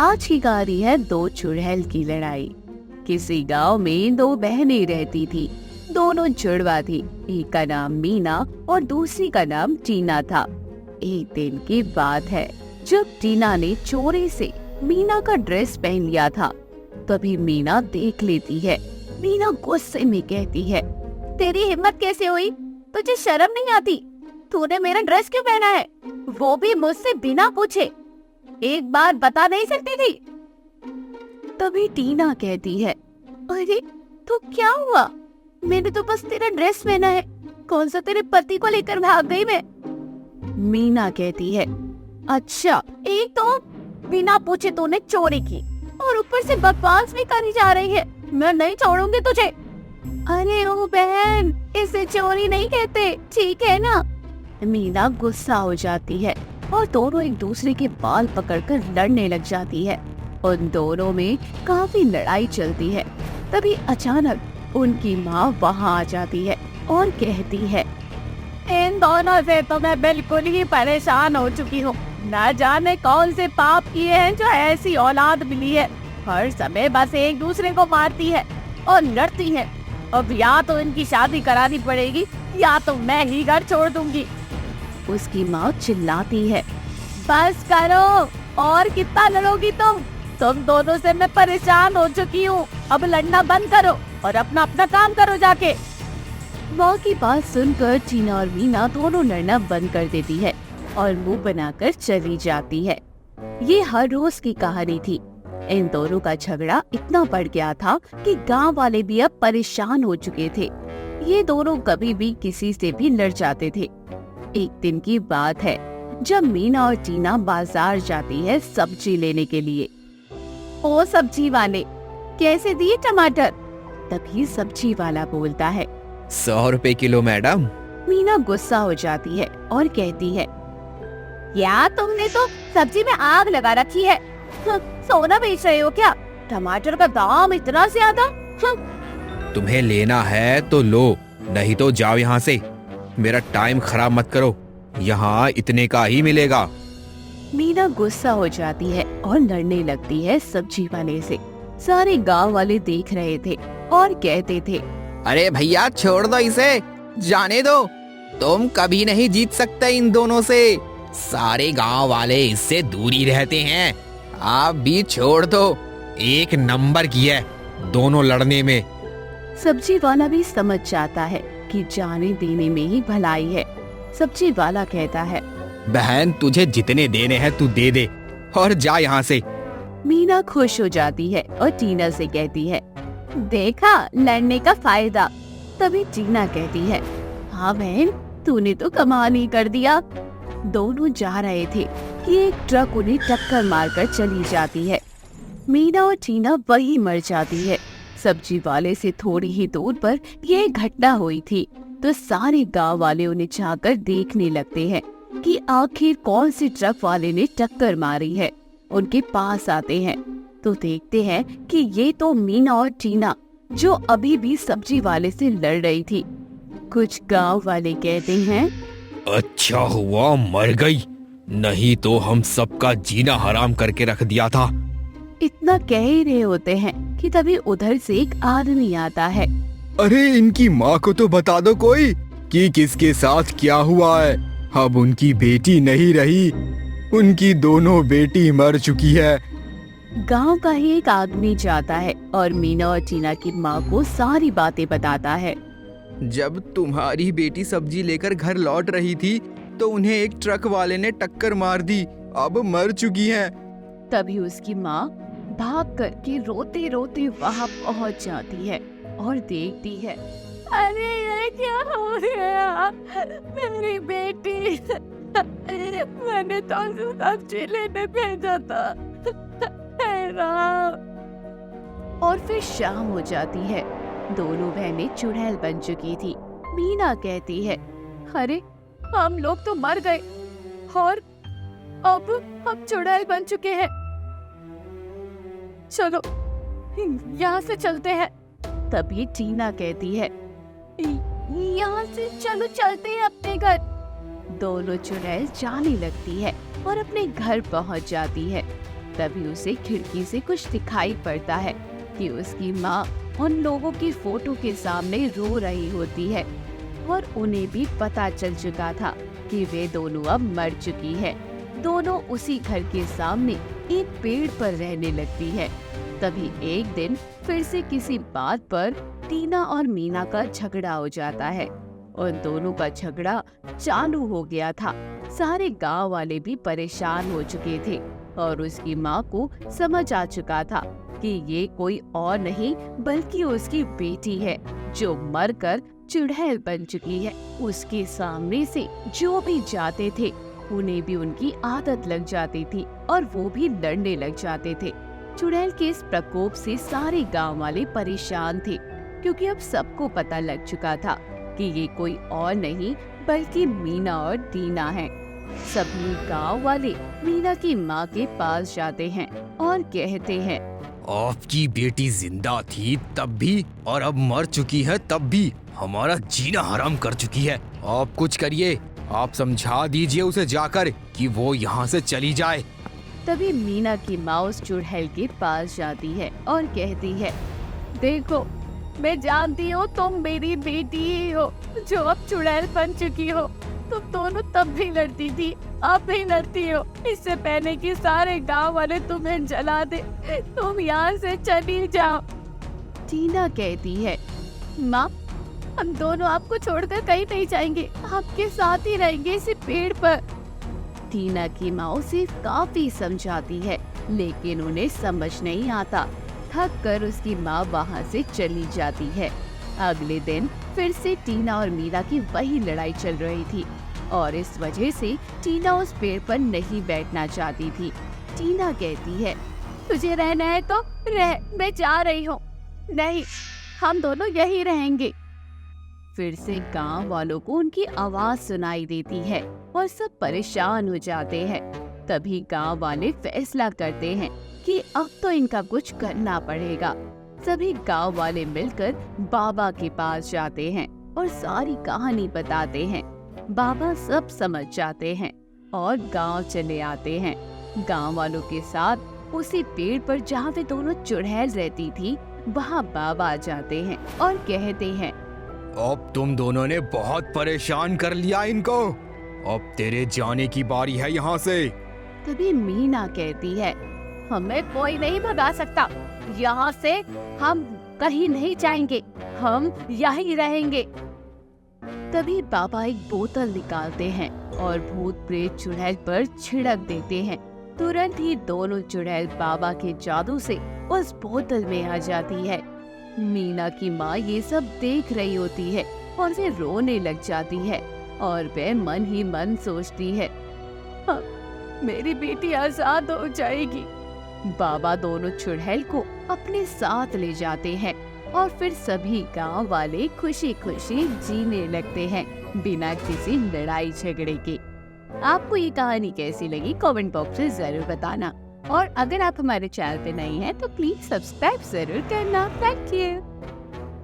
आज की कहानी है दो चुड़ैल की लड़ाई। किसी गांव में दो बहनें रहती थी। दोनों जुड़वा थी। एक का नाम मीना और दूसरी का नाम टीना था। एक दिन की बात है जब टीना ने चोरी से मीना का ड्रेस पहन लिया था। तभी मीना देख लेती है। मीना गुस्से में कहती है, तेरी हिम्मत कैसे हुई? तुझे शर्म नहीं आती? तूने मेरा ड्रेस क्यों पहना है, वो भी मुझसे बिना पूछे? एक बार बता नहीं सकती थी? तभी टीना कहती है, अरे तो क्या हुआ? मैंने तो बस तेरा ड्रेस पहना है। कौन सा तेरे पति को लेकर भाग गई मैं? मीना कहती है, अच्छा एक तो बिना पूछे तूने चोरी की और ऊपर से बकवास भी करी जा रही है। मैं नहीं छोड़ूंगी तुझे। अरे ओ बहन, इसे चोरी नहीं कहते, ठीक है ना? मीना गुस्सा हो जाती है और दोनों एक दूसरे के बाल पकड़कर लड़ने लग जाती है। उन दोनों में काफी लड़ाई चलती है। तभी अचानक उनकी माँ वहाँ आ जाती है और कहती है, इन दोनों से तो मैं बिल्कुल ही परेशान हो चुकी हूँ। न जाने कौन से पाप किए हैं जो ऐसी औलाद मिली है। हर समय बस एक दूसरे को मारती है और लड़ती है। अब या तो इनकी शादी करानी पड़ेगी या तो मैं ही घर छोड़ दूंगी। उसकी माँ चिल्लाती है, बस करो, और कितना लड़ोगी तुम दोनों से मैं परेशान हो चुकी हूँ। अब लड़ना बंद करो और अपना अपना काम करो जाके। माँ की बात सुनकर टीना और मीना दोनों लड़ना बंद कर देती है और मुंह बनाकर चली जाती है। ये हर रोज की कहानी थी। इन दोनों का झगड़ा इतना बढ़ गया था कि गांव वाले भी अब परेशान हो चुके थे। ये दोनों कभी भी किसी से भी लड़ जाते थे। एक दिन की बात है जब मीना और टीना बाजार जाती है सब्जी लेने के लिए। ओ सब्जी वाले, कैसे दिए टमाटर? तभी सब्जी वाला बोलता है, 100 रुपए किलो मैडम। मीना गुस्सा हो जाती है और कहती है, या तुमने तो सब्जी में आग लगा रखी है। सोना बेच रहे हो क्या? टमाटर का दाम इतना ज्यादा? तुम्हें लेना है तो लो, नहीं तो जाओ यहाँ से। मेरा टाइम खराब मत करो, यहाँ इतने का ही मिलेगा। मीना गुस्सा हो जाती है और लड़ने लगती है सब्जी वाले से। सारे गांव वाले देख रहे थे और कहते थे, अरे भैया छोड़ दो इसे, जाने दो। तुम कभी नहीं जीत सकते इन दोनों से। सारे गांव वाले इससे दूरी रहते हैं। आप भी छोड़ दो, एक नंबर की है दोनों लड़ने में। सब्जी वाला भी समझ जाता है कि जाने देने में ही भलाई है। सब्जी वाला कहता है, बहन तुझे जितने देने हैं तू दे दे और जा यहाँ से। मीना खुश हो जाती है और टीना से कहती है, देखा लड़ने का फायदा। तभी टीना कहती है, हाँ बहन, तूने तो कमाल ही कर दिया। दोनों जा रहे थे कि एक ट्रक उन्हें टक्कर मारकर चली जाती है। मीना और टीना वहीं मर जाती है। सब्जी वाले से थोड़ी ही दूर पर यह घटना हुई थी तो सारे गांव वाले उन्हें जाकर देखने लगते हैं कि आखिर कौन से ट्रक वाले ने टक्कर मारी है। उनके पास आते हैं तो देखते हैं कि ये तो मीना और टीना जो अभी भी सब्जी वाले से लड़ रही थी। कुछ गांव वाले कहते हैं, अच्छा हुआ मर गई, नहीं तो हम सबका जीना हराम करके रख दिया था। इतना कह ही रहे होते हैं कि तभी उधर से एक आदमी आता है। अरे इनकी माँ को तो बता दो कोई कि किसके साथ क्या हुआ है। अब उनकी बेटी नहीं रही, उनकी दोनों बेटी मर चुकी है। गांव का ही एक आदमी जाता है और मीना और टीना की माँ को सारी बातें बताता है। जब तुम्हारी बेटी सब्जी लेकर घर लौट रही थी तो उन्हें एक ट्रक वाले ने टक्कर मार दी, अब मर चुकी हैं। तभी उसकी माँ भाग करके रोते रोते वहाँ पहुँच जाती है और देखती है, अरे ये क्या हो गया? मेरी बेटी, मैंने तो उसे सब्जी लेने भेजा था। हे राम। और फिर शाम हो जाती है। दोनों बहनें चुड़ैल बन चुकी थी। मीना कहती है, अरे हम लोग तो मर गए और अब हम चुड़ैल बन चुके हैं। चलो यहाँ से चलते हैं। तभी टीना कहती है, यहाँ से चलो चलते हैं अपने घर। दोनों चुड़ैल जाने लगती है और अपने घर पहुँच जाती है। तभी उसे खिड़की से कुछ दिखाई पड़ता है कि उसकी माँ उन लोगों की फोटो के सामने रो रही होती है और उन्हें भी पता चल चुका था कि वे दोनों अब मर चुकी है। दोनों उसी घर के सामने एक पेड़ पर रहने लगती है। तभी एक दिन फिर से किसी बात पर टीना और मीना का झगड़ा हो जाता है। उन दोनों का झगड़ा चालू हो गया था। सारे गांव वाले भी परेशान हो चुके थे और उसकी माँ को समझ आ चुका था कि ये कोई और नहीं बल्कि उसकी बेटी है जो मरकर चुड़ैल बन चुकी है। उसके सामने से जो भी जाते थे उन्हें भी उनकी आदत लग जाती थी और वो भी लड़ने लग जाते थे। चुड़ैल के इस प्रकोप से सारे गांव वाले परेशान थे क्योंकि अब सबको पता लग चुका था कि ये कोई और नहीं बल्कि मीना और टीना हैं। सभी गांव वाले मीना की माँ के पास जाते हैं और कहते हैं, आपकी बेटी जिंदा थी तब भी और अब मर चुकी है तब भी हमारा जीना हराम कर चुकी है। आप कुछ करिए, आप समझा दीजिए उसे जाकर कि वो यहाँ से चली जाए। तभी मीना की माँ उस चुड़ैल के पास जाती है और कहती है, देखो मैं जानती हूँ तुम मेरी बेटी ही हो जो अब चुड़ैल बन चुकी हो। तुम दोनों तब भी लड़ती थी, अब भी लड़ती हो। इससे पहले कि सारे गांव वाले तुम्हें जला दे, तुम यहाँ से चली जाओ। टीना कहती है, माँ हम दोनों आपको छोड़कर कहीं नहीं जाएंगे, आपके साथ ही रहेंगे इसी पेड़ पर। टीना की माँ उसे काफी समझाती है लेकिन उन्हें समझ नहीं आता। थक कर उसकी माँ वहाँ से चली जाती है। अगले दिन फिर से टीना और मीना की वही लड़ाई चल रही थी और इस वजह से टीना उस पेड़ पर नहीं बैठना चाहती थी। टीना कहती है, तुझे रहना है तो रह, मैं जा रही हूँ। नहीं, हम दोनों यहीं रहेंगे। फिर से गांव वालों को उनकी आवाज सुनाई देती है और सब परेशान हो जाते हैं। तभी गांव वाले फैसला करते हैं कि अब तो इनका कुछ करना पड़ेगा। सभी गांव वाले मिलकर बाबा के पास जाते हैं और सारी कहानी बताते हैं। बाबा सब समझ जाते हैं और गांव चले आते हैं। गांव वालों के साथ उसी पेड़ पर जहाँ वे दोनों चुड़ैल रहती थी वहाँ बाबा आ जाते हैं और कहते हैं, अब तुम दोनों ने बहुत परेशान कर लिया इनको, अब तेरे जाने की बारी है यहाँ से। तभी मीना कहती है, हमें कोई नहीं भगा सकता, यहाँ से हम कहीं नहीं जाएंगे, हम यहीं रहेंगे। तभी बाबा एक बोतल निकालते हैं और भूत प्रेत चुड़ैल पर छिड़क देते हैं। तुरंत ही दोनों चुड़ैल बाबा के जादू से उस बोतल में आ जाती है। मीना की माँ ये सब देख रही होती है और वे रोने लग जाती है और वह मन ही मन सोचती है, मेरी बेटी आजाद हो जाएगी। बाबा दोनों चुड़ैल को अपने साथ ले जाते हैं और फिर सभी गांव वाले खुशी खुशी जीने लगते हैं बिना किसी लड़ाई झगड़े के। आपको ये कहानी कैसी लगी कमेंट बॉक्स में जरूर बताना और अगर आप हमारे चैनल पे नए हैं तो प्लीज सब्सक्राइब जरूर करना। Thank you.